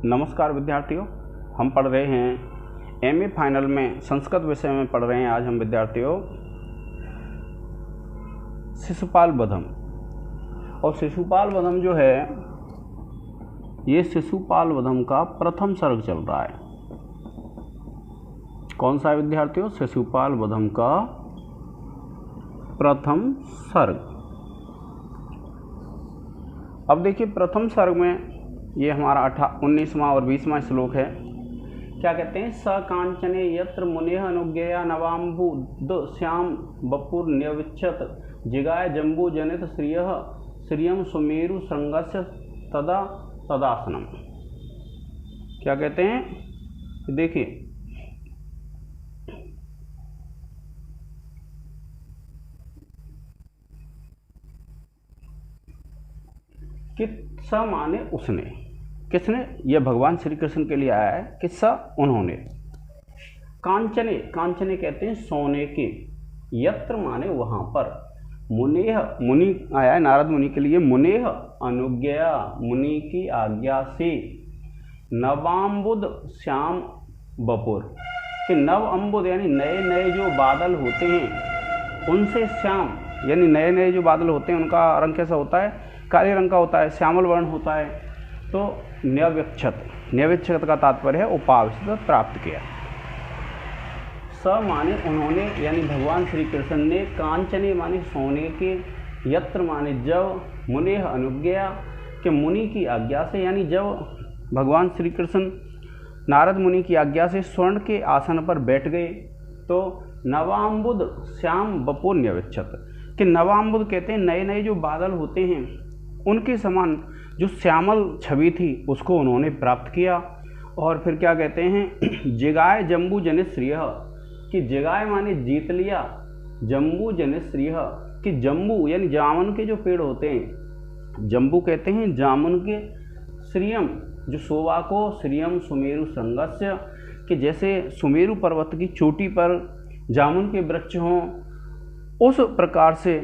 नमस्कार विद्यार्थियों, हम पढ़ रहे हैं एमए फाइनल में संस्कृत विषय में पढ़ रहे हैं। आज हम विद्यार्थियों शिशुपाल वधम, और शिशुपाल वधम जो है ये शिशुपाल वधम का प्रथम सर्ग चल रहा है। कौन सा है विद्यार्थियों? शिशुपाल वधम का प्रथम सर्ग। अब देखिए प्रथम सर्ग में ये हमारा 19वां और 20वां श्लोक है। क्या कहते हैं? स कांचने यत्र मुनेह अनुज्ञया नवाम्बुद श्याम बपुर न्यविच्छत जिगाय जम्बू जनित श्रियः श्रियम सुमेरु श्रृंगस्य तदा तदासनम। क्या कहते हैं? देखिए कि स माने उसने, किसने? यह भगवान श्री कृष्ण के लिए आया है कि स उन्होंने। कांचने, कांचने कहते हैं सोने के, यत्र माने वहां पर, मुनेह मुनि आया है नारद मुनि के लिए, मुनेह अनुज्ञया मुनि की आज्ञा से, नवाम्बुद श्याम बपुर कि नव अम्बुद यानी नए नए जो बादल होते हैं उनसे श्याम यानी नए नए जो बादल होते हैं उनका रंग कैसा होता है? काले रंग का होता है, श्यामल वर्ण होता है। तो न्यविच्छत, न्यविच्छत का तात्पर्य है उपाविष्ट, प्राप्त किया। स माने उन्होंने यानी भगवान श्री कृष्ण ने, कांचने माने सोने के, यत्र माने जब, मुनेह अनुज्ञया के मुनि की आज्ञा से, यानी जब भगवान श्री कृष्ण नारद मुनि की आज्ञा से स्वर्ण के आसन पर बैठ गए तो नवाम्बुद श्याम बपुर न्यविच्छत कि नवाम्बुद कहते हैं नए नए जो बादल होते हैं उनके समान जो श्यामल छवि थी उसको उन्होंने प्राप्त किया। और फिर क्या कहते हैं? जिगाय जम्बू जनित श्रियः कि जिगाय माने जीत लिया, जम्बू जनित श्रियः कि जम्बू यानी जामुन के जो पेड़ होते हैं, जम्बू कहते हैं जामुन के, श्रियम जो शोभा को, श्रियम सुमेरु श्रृंगस्य कि जैसे सुमेरु पर्वत की चोटी पर जामुन के वृक्ष हों, उस प्रकार से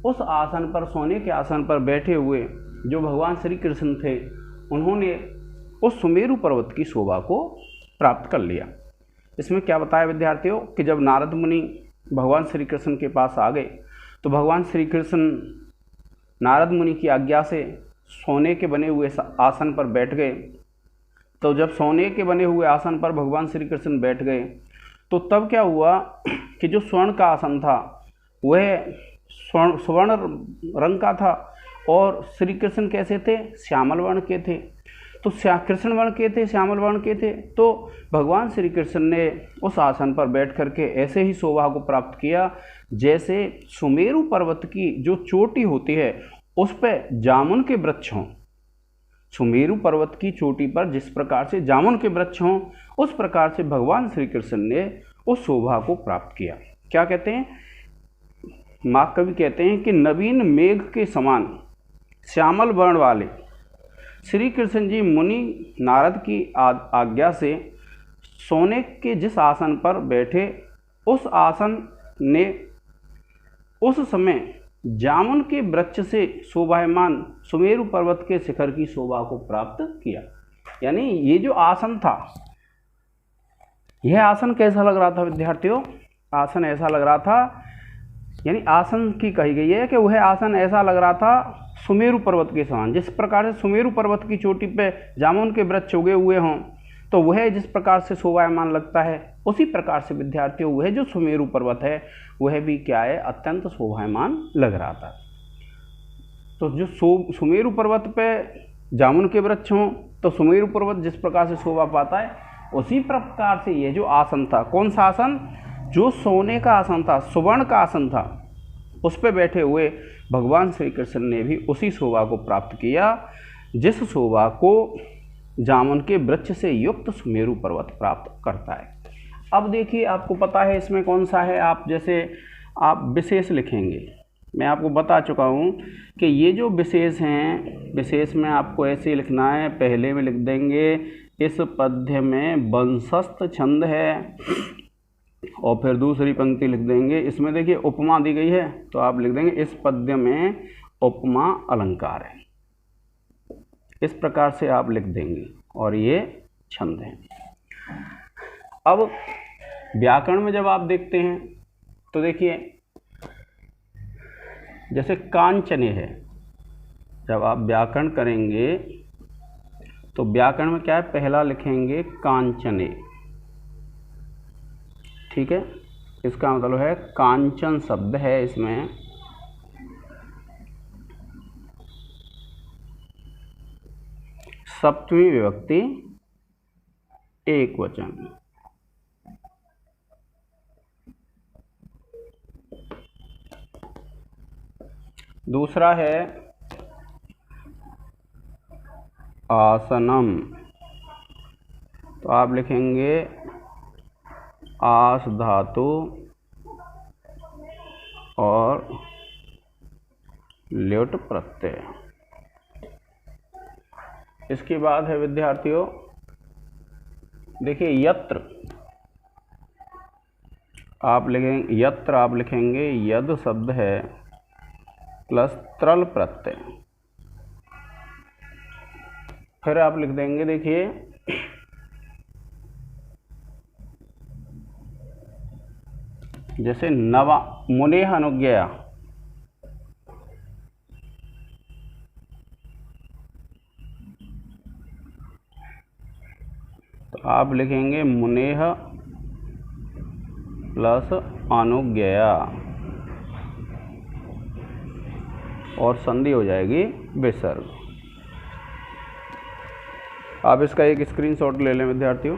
उस आसन पर, सोने के आसन पर बैठे हुए जो भगवान श्री कृष्ण थे उन्होंने उस सुमेरु पर्वत की शोभा को प्राप्त कर लिया। इसमें क्या बताया विद्यार्थियों कि जब नारद मुनि भगवान श्री कृष्ण के पास आ गए तो भगवान श्री कृष्ण नारद मुनि की आज्ञा से सोने के बने हुए आसन पर बैठ गए। तो जब सोने के बने हुए आसन पर भगवान श्री कृष्ण बैठ गए तो तब क्या हुआ कि जो स्वर्ण का आसन था वह स्वर्ण रंग का था और श्री कृष्ण कैसे थे? श्यामल वर्ण के थे। तो कृष्ण वर्ण के थे, श्यामल वर्ण के थे। तो भगवान श्री कृष्ण ने उस आसन पर बैठ करके ऐसे ही शोभा को प्राप्त किया जैसे सुमेरु पर्वत की जो चोटी होती है उस पर जामुन के वृक्ष हों। सुमेरु पर्वत की चोटी पर जिस प्रकार से जामुन के वृक्ष हों उस प्रकार से भगवान श्री कृष्ण ने उस शोभा को प्राप्त किया। क्या कहते हैं? महाकवि कहते हैं कि नवीन मेघ के समान श्यामल वर्ण वाले श्री कृष्ण जी मुनि नारद की आज्ञा से सोने के जिस आसन पर बैठे उस आसन ने उस समय जामुन के वृक्ष से शोभायमान सुमेरु पर्वत के शिखर की शोभा को प्राप्त किया। यानी ये जो आसन था, यह आसन कैसा लग रहा था विद्यार्थियों? आसन ऐसा लग रहा था, यानी आसन की कही गई है कि वह आसन ऐसा लग रहा था सुमेरु पर्वत के समान। जिस प्रकार से सुमेरु पर्वत की चोटी पे जामुन के वृक्ष उगे हुए हों तो वह जिस प्रकार से शोभायमान लगता है उसी प्रकार से विद्यार्थियों वह जो सुमेरु पर्वत है वह भी क्या है? अत्यंत शोभायमान लग रहा था। तो जो सुमेरु पर्वत पे जामुन के वृक्ष हों तो सुमेरु पर्वत जिस प्रकार से शोभा पाता है उसी प्रकार से ये जो आसन था, कौन सा आसन? जो सोने का आसन था, सुवर्ण का आसन था, उस पर बैठे हुए भगवान श्री कृष्ण ने भी उसी शोभा को प्राप्त किया जिस शोभा को जामुन के वृक्ष से युक्त सुमेरु पर्वत प्राप्त करता है। अब देखिए आपको पता है इसमें कौन सा है। आप जैसे आप विशेष लिखेंगे, मैं आपको बता चुका हूँ कि ये जो विशेष हैं, विशेष में आपको ऐसे लिखना है। पहले में लिख देंगे इस पद्य में वंशस्थ छंद है, और फिर दूसरी पंक्ति लिख देंगे, इसमें देखिए उपमा दी गई है तो आप लिख देंगे इस पद्य में उपमा अलंकार है। इस प्रकार से आप लिख देंगे और ये छंद है। अब व्याकरण में जब आप देखते हैं तो देखिए, जैसे कांचने है, जब आप व्याकरण करेंगे तो व्याकरण में क्या है, पहला लिखेंगे कांचने, ठीक है। इसका मतलब है कांचन शब्द है, इसमें सप्तमी विभक्ति एक वचन। दूसरा है आसनम, तो आप लिखेंगे आस धातु और ल्योट प्रत्यय। इसके बाद है विद्यार्थियों, देखिए यत्र, आप लिखेंगे यत्र, आप लिखेंगे यद शब्द है प्लस त्रल प्रत्यय। फिर आप लिख देंगे, देखिए जैसे नवा मुनेह अनुज्ञया, तो आप लिखेंगे मुनेह प्लस अनुज्ञया और संधि हो जाएगी विसर्ग। आप इसका एक स्क्रीनशॉट ले लें विद्यार्थियों।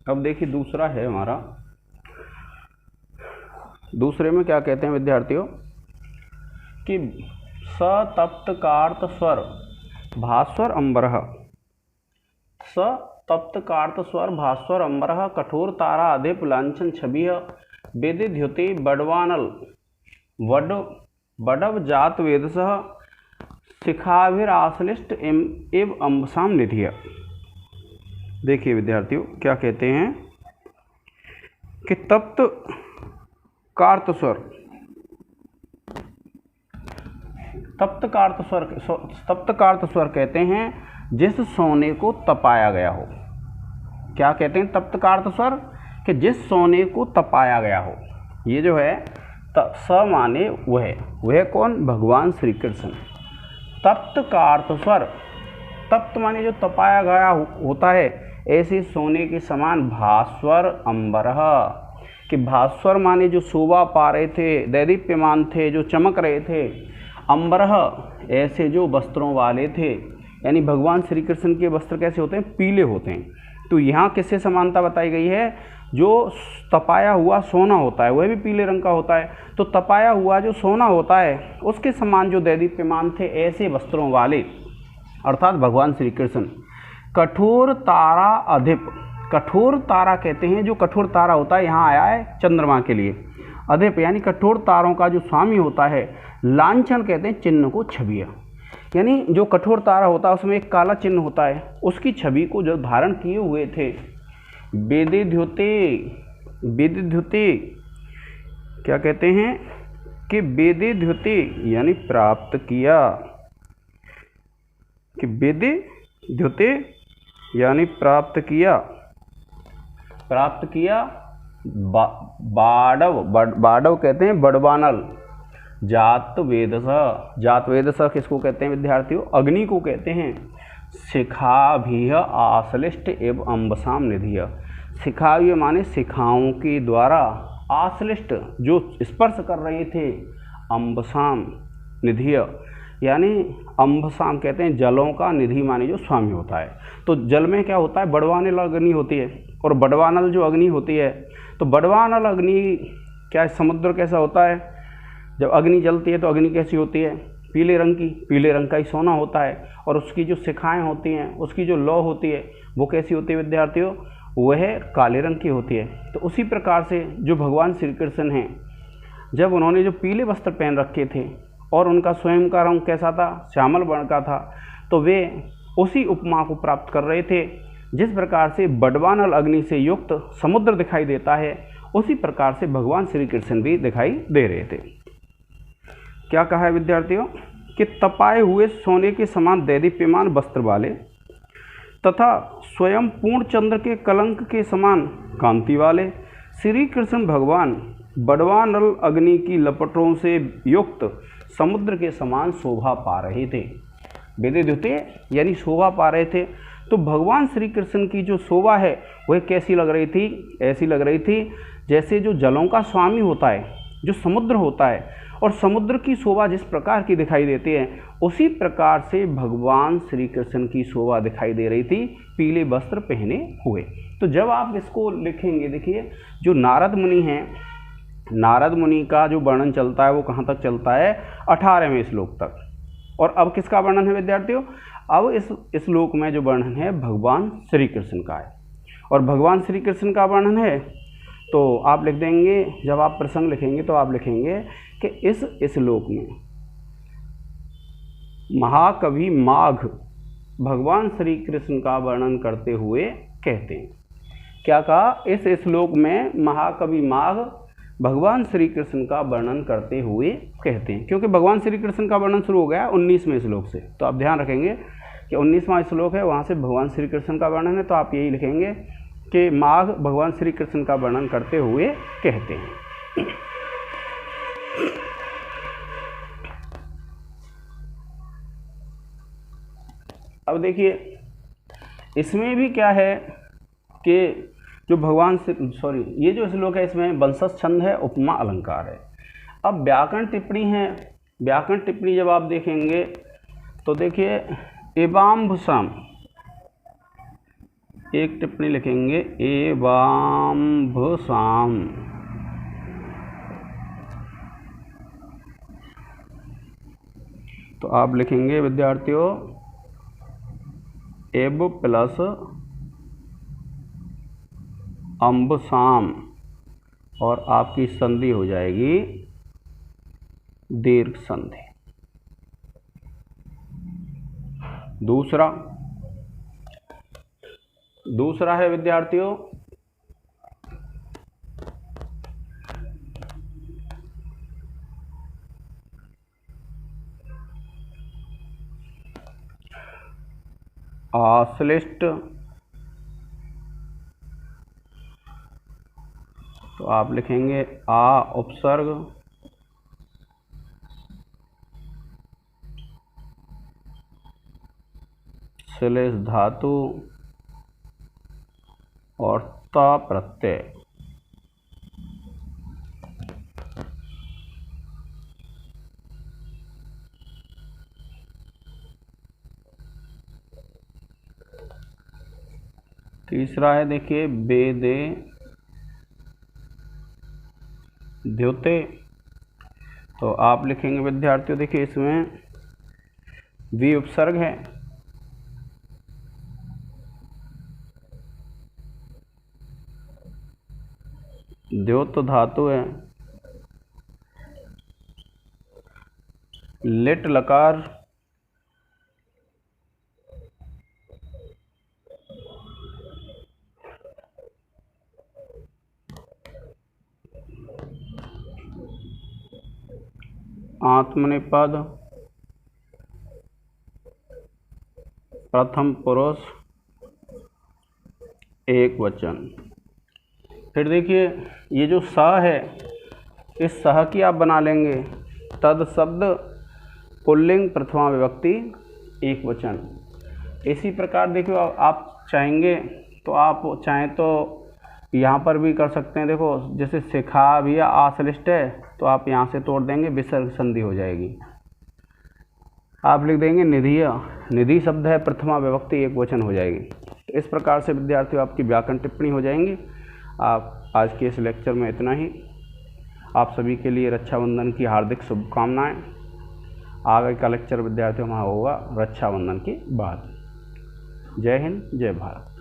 अब देखिए दूसरा है हमारा, दूसरे में क्या कहते हैं विद्यार्थियों कि सतप्तकार्त स्वर भास्वर अंबरः, सतप्तकार्त स्वर भास्वर अंबरः कठोर तारा अधिप लांछन छवि वेदिध्युति बडवानल बडव जात वेदसः शिखाभिराश्लिष्ट एव अम्बसाम निधिय। देखिए विद्यार्थियों क्या कहते हैं कि तप्त कार्त स्वर, तप्त कार्त स्वर कहते हैं जिस सोने को तपाया गया हो। क्या कहते हैं तप्त कार्त स्वर, कि जिस सोने को तपाया गया हो। ये जो है स माने वह कौन, भगवान श्री कृष्ण। तप्त कार्त स्वर, तप्त माने जो तपाया गया होता है, ऐसे सोने के समान भास्वर अंबरः, कि भास्वर माने जो शोभा पा रहे थे, दैदीप्यमान थे, जो चमक रहे थे। अंबरः ऐसे जो वस्त्रों वाले थे, यानी भगवान श्री कृष्ण के वस्त्र कैसे होते हैं, पीले होते हैं। तो यहाँ किससे समानता बताई गई है, जो तपाया हुआ सोना होता है वह भी पीले रंग का होता है, तो तपाया हुआ जो सोना होता है उसके समान जो दैदीप्यमान थे ऐसे वस्त्रों वाले, अर्थात भगवान श्री कृष्ण। कठोर तारा अधिप, कठोर तारा कहते हैं जो कठोर तारा होता है, यहाँ आया है चंद्रमा के लिए। अधिप यानी कठोर तारों का जो स्वामी होता है। लांछन कहते हैं चिन्ह को, छवियाँ, यानी जो कठोर तारा होता है उसमें एक काला चिन्ह होता है, उसकी छवि को जो धारण किए हुए थे। वेदिध्युते, वेदिध्युते क्या कहते हैं कि वेदिध्युते यानी प्राप्त किया, कि वेदिध्युते यानी प्राप्त किया, प्राप्त किया। बाडव, बाडव कहते हैं बड़वानल। जात वेदसः, जात वेदसः किसको कहते हैं विद्यार्थियों, अग्नि को कहते हैं। शिखाभिः आश्लिष्ट एवं अम्बसाम निधिय, शिखाभिः माने शिखाओं के द्वारा, आश्लिष्ट जो स्पर्श कर रहे थे, अम्बसाम निधिय यानी अम्भसाम कहते हैं जलों का निधि मानी जो स्वामी होता है। तो जल में क्या होता है, बड़वानल अग्नि होती है, और बड़वानल जो अग्नि होती है, तो बड़वानल अग्नि क्या, समुद्र कैसा होता है, जब अग्नि जलती है तो अग्नि कैसी होती है, पीले रंग की, पीले रंग का ही सोना होता है, और उसकी जो शिखाएं होती हैं, उसकी जो लौ होती है वो कैसी होती है विद्यार्थियों, वह काले रंग की होती है। तो उसी प्रकार से जो भगवान श्री कृष्ण हैं, जब उन्होंने जो पीले वस्त्र पहन रखे थे और उनका स्वयं का रंग कैसा था, श्यामल वर्ण का था, तो वे उसी उपमा को प्राप्त कर रहे थे। जिस प्रकार से बड़वानल अग्नि से युक्त समुद्र दिखाई देता है, उसी प्रकार से भगवान श्री कृष्ण भी दिखाई दे रहे थे। क्या कहा है विद्यार्थियों कि तपाए हुए सोने के समान दैदीप्यमान वस्त्र वाले तथा स्वयं पूर्ण चंद्र के कलंक के समान कांति वाले श्री कृष्ण भगवान बड़वानल अग्नि की लपटों से युक्त समुद्र के समान शोभा पा रहे थे। विद्युते यानी शोभा पा रहे थे। तो भगवान श्री कृष्ण की जो शोभा है वह कैसी लग रही थी, ऐसी लग रही थी जैसे जो जलों का स्वामी होता है, जो समुद्र होता है, और समुद्र की शोभा जिस प्रकार की दिखाई देती है, उसी प्रकार से भगवान श्री कृष्ण की शोभा दिखाई दे रही थी पीले वस्त्र पहने हुए। तो जब आप इसको लिखेंगे, देखिए जो नारद मुनि हैं, नारद मुनि का जो वर्णन चलता है वो कहाँ तक चलता है, 18वें श्लोक तक। और अब किसका वर्णन है विद्यार्थियों, अब इस श्लोक में जो वर्णन है भगवान श्री कृष्ण का है। और भगवान श्री कृष्ण का वर्णन है तो आप लिख देंगे, जब आप प्रसंग लिखेंगे तो आप लिखेंगे कि इस श्लोक में महाकवि माघ भगवान श्री कृष्ण का वर्णन करते हुए कहते हैं। क्या कहा, इस श्लोक में महाकवि माघ भगवान श्री कृष्ण का वर्णन करते हुए कहते हैं, क्योंकि भगवान श्री कृष्ण का वर्णन शुरू हो गया 19वें श्लोक से। तो आप ध्यान रखेंगे कि 19वां श्लोक है, वहाँ से भगवान श्री कृष्ण का वर्णन है, तो आप यही लिखेंगे कि माघ भगवान श्री कृष्ण का वर्णन करते हुए कहते हैं। अब देखिए इसमें भी क्या है कि जो भगवान से ये जो श्लोक है इसमें वंशज छंद है, उपमा अलंकार है। अब व्याकरण टिप्पणी है, व्याकरण टिप्पणी जब आप देखेंगे तो देखिए एवाम्भसाम, एक टिप्पणी लिखेंगे एवाम्भसाम, तो आप लिखेंगे विद्यार्थियों एब प्लस अम्बसाम, और आपकी संधि हो जाएगी दीर्घ संधि। दूसरा है विद्यार्थियों आश्लिष्ट, तो आप लिखेंगे आ उपसर्ग श्लेष धातु और ता प्रत्यय। तीसरा है देखिए वेदे द्योते, तो आप लिखेंगे विद्यार्थियों देखिए इसमें वी उपसर्ग है, द्योत धातु है, लिट लकार, आत्मनेपद, प्रथम पुरुष एक वचन। फिर देखिए ये जो स है, इस सह की आप बना लेंगे तद शब्द पुल्लिंग प्रथमा विभक्ति एक वचन। इसी प्रकार देखिए आप चाहेंगे तो आप चाहें तो यहाँ पर भी कर सकते हैं। देखो जैसे शिखा भी आश्लिष्ट है तो आप यहाँ से तोड़ देंगे, विसर्ग संधि हो जाएगी। आप लिख देंगे निधिय। निधि शब्द है प्रथमा विभक्ति एक वचन हो जाएगी। तो इस प्रकार से विद्यार्थियों आपकी व्याकरण टिप्पणी हो जाएंगी। आप आज के इस लेक्चर में इतना ही। आप सभी के लिए रक्षाबंधन की हार्दिक शुभकामनाएं। आगे का लेक्चर विद्यार्थियों वहाँ होगा रक्षाबंधन के बाद। जय हिंद, जय भारत।